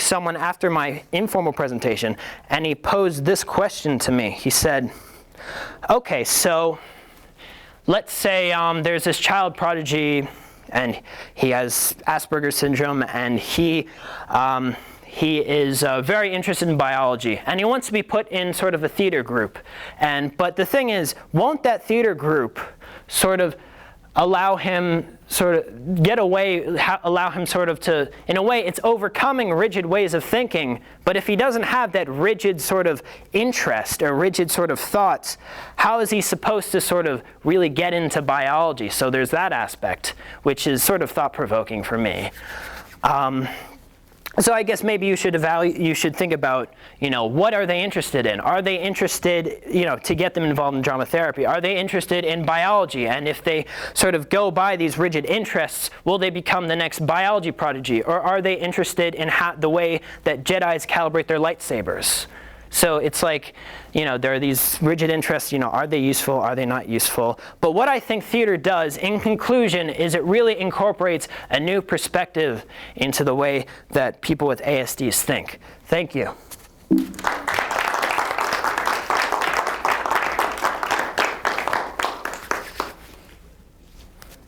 someone after my informal presentation, and he posed this question to me. He said, okay, so let's say there's this child prodigy, and he has Asperger's syndrome, and he is very interested in biology, and he wants to be put in sort of a theater group. But the thing is, won't that theater group sort of allow him allow him sort of to, in a way, it's overcoming rigid ways of thinking, but if he doesn't have that rigid sort of interest or rigid sort of thoughts, how is he supposed to sort of really get into biology? So there's that aspect, which is sort of thought-provoking for me. So I guess maybe you should think about, what are they interested in? Are they interested, to get them involved in drama therapy? Are they interested in biology? And if they sort of go by these rigid interests, will they become the next biology prodigy? Or are they interested in the way that Jedis calibrate their lightsabers? So it's like, there are these rigid interests, are they useful, are they not useful? But what I think theater does, in conclusion, is it really incorporates a new perspective into the way that people with ASDs think. Thank you.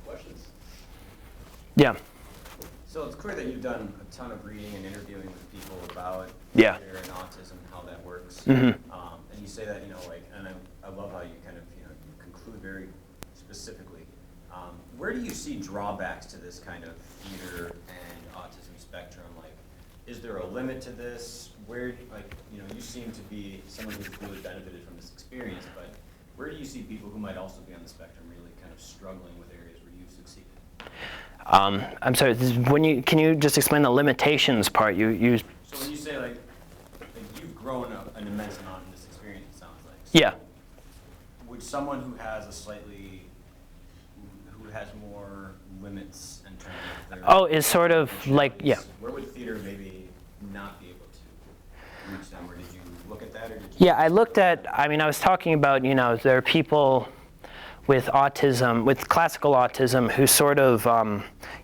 Questions? Yeah. So it's clear that you've done a ton of reading and interviewing with people about Yeah. theater and autism, how that works. Mm-hmm. And you say that, and I love how you kind of, you conclude very specifically. Where do you see drawbacks to this kind of theater and autism spectrum? Like, is there a limit to this? Where, you seem to be someone who's really benefited from this experience, but where do you see people who might also be on the spectrum really kind of struggling with areas where you've succeeded? I'm sorry, can you just explain the limitations part? So when you say like you've grown an immense amount in this experience, it sounds like. So yeah. Would someone who has who has more limits in terms of their... is sort of like, yeah. Where would theater maybe not be able to reach them? Or did you look at that? Or did you... Yeah, I looked at, I was talking about, there are people with autism, with classical autism, who sort of,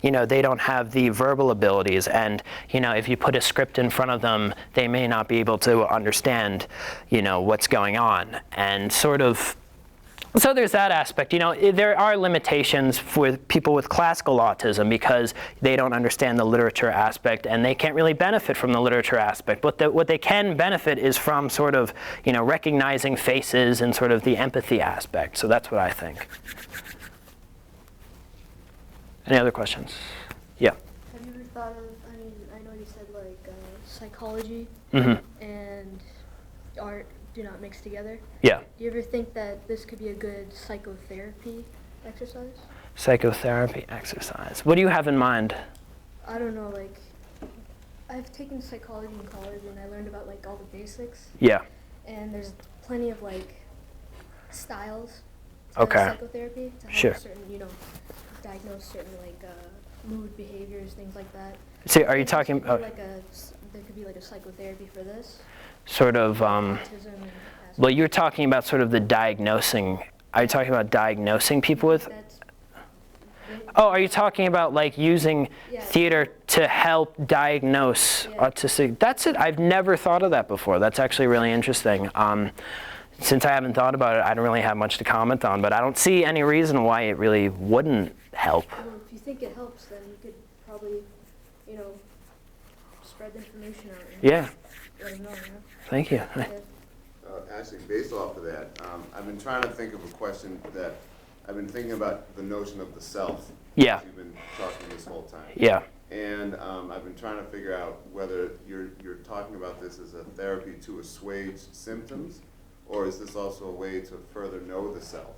they don't have the verbal abilities, and if you put a script in front of them, they may not be able to understand, what's going on, and sort of. So there's that aspect. There are limitations for people with classical autism because they don't understand the literature aspect and they can't really benefit from the literature aspect. But what they can benefit is from sort of, recognizing faces and sort of the empathy aspect. So that's what I think. Any other questions? Yeah. Have you ever thought of, I know you said psychology and art do not mix together. Yeah. Do you ever think that this could be a good psychotherapy exercise? Psychotherapy exercise. What do you have in mind? I don't know, I've taken psychology in college and I learned about all the basics. Yeah. And there's plenty of styles to psychotherapy to help certain, diagnose certain mood behaviors, things like that. So are you talking about there could be a psychotherapy for this? Sort of, Autism and well, you're talking about sort of the diagnosing. Are you talking about diagnosing people with? Are you talking about using theater to help diagnose autistic? That's it. I've never thought of that before. That's actually really interesting. Since I haven't thought about it, I don't really have much to comment on, but I don't see any reason why it really wouldn't help. Well, if you think it helps, then you could probably, spread the information out. And let them know, Thank you. Actually, based off of that, I've been trying to think of a question that I've been thinking about the notion of the self. Yeah. You've been talking this whole time. Yeah. And I've been trying to figure out whether you're talking about this as a therapy to assuage symptoms, or is this also a way to further know the self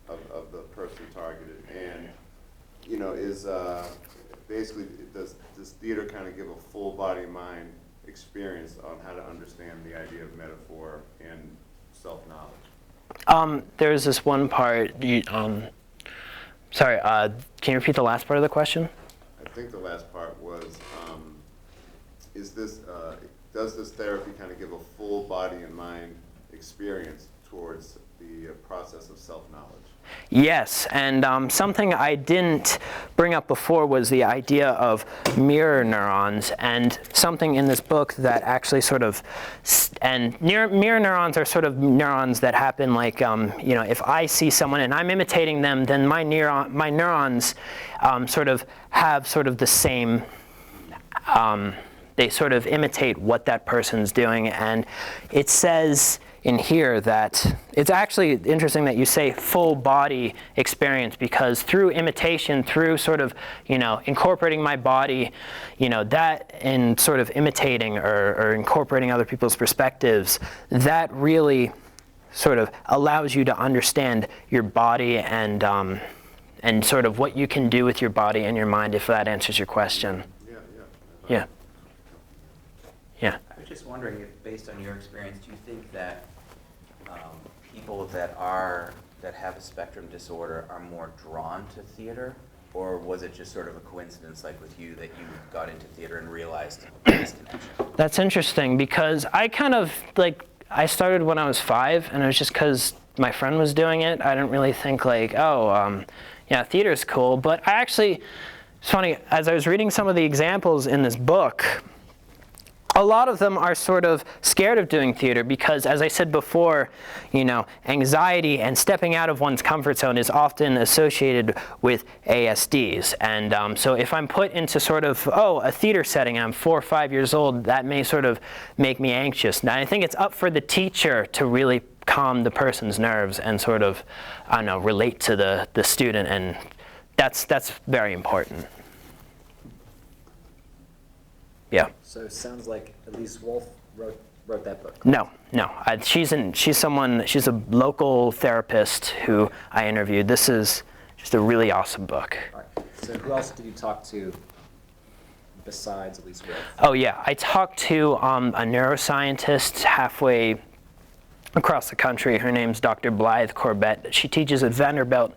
of the person targeted? And is basically does theater kind of give a full body mind experience on how to understand the idea of metaphor and self-knowledge? There's this one part. Sorry, can you repeat the last part of the question? I think the last part was, does this therapy kind of give a full body and mind experience towards the process of self-knowledge. Yes, and something I didn't bring up before was the idea of mirror neurons, and something in this book that actually sort of, mirror neurons are sort of neurons that happen like, if I see someone and I'm imitating them, then my neurons sort of have sort of the same, they sort of imitate what that person's doing, and it says in here that it's actually interesting that you say full body experience, because through imitation, through sort of, incorporating my body, that and sort of imitating or incorporating other people's perspectives, that really sort of allows you to understand your body and sort of what you can do with your body and your mind, if that answers your question. Yeah. Yeah. I was just wondering if, based on your experience, do you think that people that have a spectrum disorder are more drawn to theater, or was it just sort of a coincidence, like with you, that you got into theater and realized this connection? That's interesting, because I kind of I started when I was 5, and it was just because my friend was doing it. I didn't really think theater's cool. But I actually, it's funny, as I was reading some of the examples in this book, a lot of them are sort of scared of doing theater because, as I said before, anxiety and stepping out of one's comfort zone is often associated with ASDs. And so if I'm put into sort of, a theater setting, and I'm 4 or 5 years old, that may sort of make me anxious. Now, I think it's up for the teacher to really calm the person's nerves and sort of, relate to the student, and that's very important. Yeah. So it sounds like Elise Wolf wrote that book. No. She's a local therapist who I interviewed. This is just a really awesome book. All right. So who else did you talk to besides Elise Wolf? Oh yeah, I talked to a neuroscientist halfway across the country. Her name's Dr. Blythe Corbett. She teaches at Vanderbilt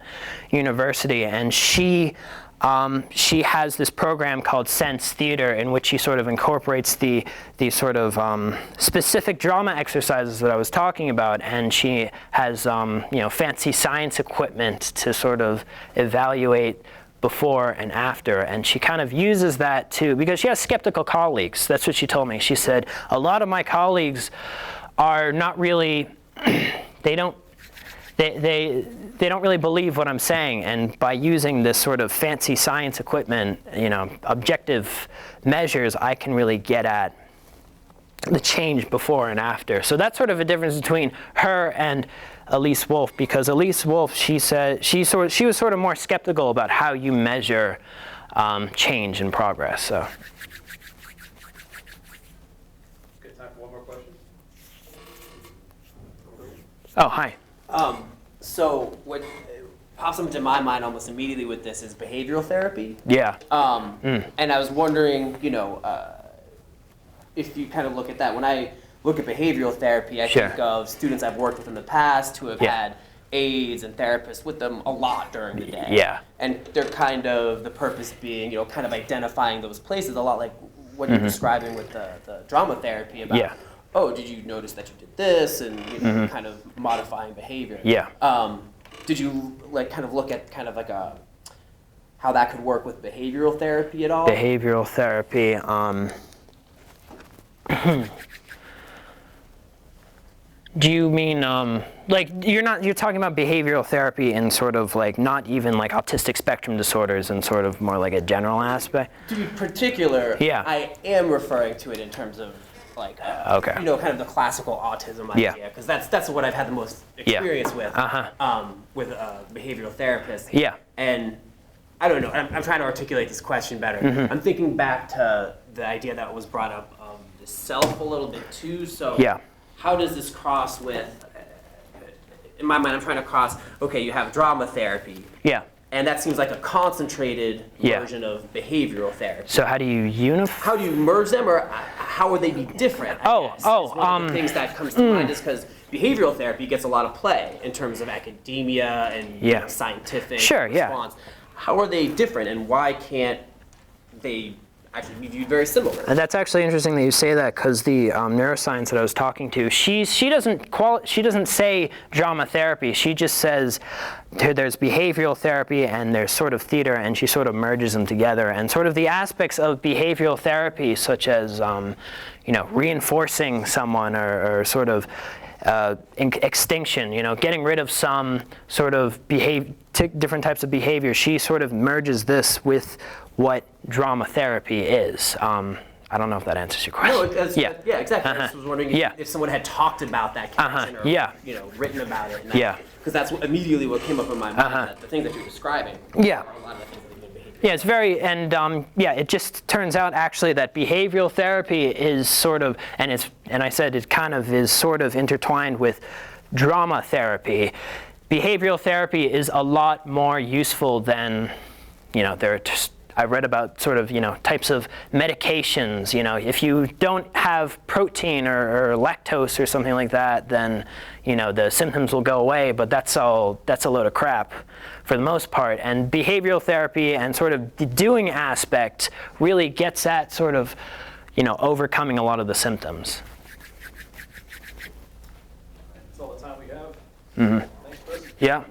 University, and she has this program called Sense Theater, in which she sort of incorporates the sort of specific drama exercises that I was talking about, and she has fancy science equipment to sort of evaluate before and after, and she kind of uses that too, because she has skeptical colleagues. That's what she told me. She said, a lot of my colleagues are not really, they don't really believe what I'm saying, and by using this sort of fancy science equipment, objective measures, I can really get at the change before and after. So that's sort of a difference between her and Elise Wolf, because Elise Wolf, she said she was sort of more skeptical about how you measure change and progress. So. Good time for one more question. Oh, hi. So what pops into my mind almost immediately with this is behavioral therapy. Yeah. And I was wondering, if you kind of look at that. When I look at behavioral therapy, I think of students I've worked with in the past who have had aides and therapists with them a lot during the day. Yeah. And they're kind of, the purpose being, kind of identifying those places, a lot like what you're describing with the drama therapy about, did you notice that you did this, and kind of modifying behavior. Yeah. Did you kind of look at kind of like how that could work with behavioral therapy at all? Behavioral therapy. Do you mean you're talking about behavioral therapy in sort of not even autistic spectrum disorders and sort of more like a general aspect? To be particular, I am referring to it in terms of kind of the classical autism idea, because that's what I've had the most experience with behavioral therapists. Yeah. And I don't know, I'm trying to articulate this question better. I'm thinking back to the idea that was brought up of the self a little bit too. So how does this cross with, in my mind I'm trying to cross, you have drama therapy. Yeah. And that seems like a concentrated version of behavioral therapy. So how do you unify? How do you merge them, or how would they be different? One of the things that comes to mind is because behavioral therapy gets a lot of play in terms of academia and scientific response. How are they different, and why can't they actually be viewed very similar. And that's actually interesting that you say that, because the neuroscience that I was talking to, she doesn't say drama therapy. She just says there's behavioral therapy and there's sort of theater, and she sort of merges them together. And sort of the aspects of behavioral therapy, such as reinforcing someone or sort of extinction, getting rid of some sort of different types of behavior. She sort of merges this with what drama therapy is. I don't know if that answers your question. No, yeah, exactly. I just was wondering if someone had talked about that connection or written about it. Because that's immediately what came up in my mind. That the things that you're describing. Yeah. Are a lot of the things that have been behavioral. Yeah, it's very, and it just turns out actually that behavioral therapy is sort of, and I said it kind of is sort of intertwined with drama therapy. Behavioral therapy is a lot more useful than, I read about sort of, types of medications. If you don't have protein or lactose or something like that, then, the symptoms will go away, but that's a load of crap for the most part. And behavioral therapy and sort of the doing aspect really gets at sort of, overcoming a lot of the symptoms. That's all the time we have. Mm-hmm. Thanks, Chris. Yeah.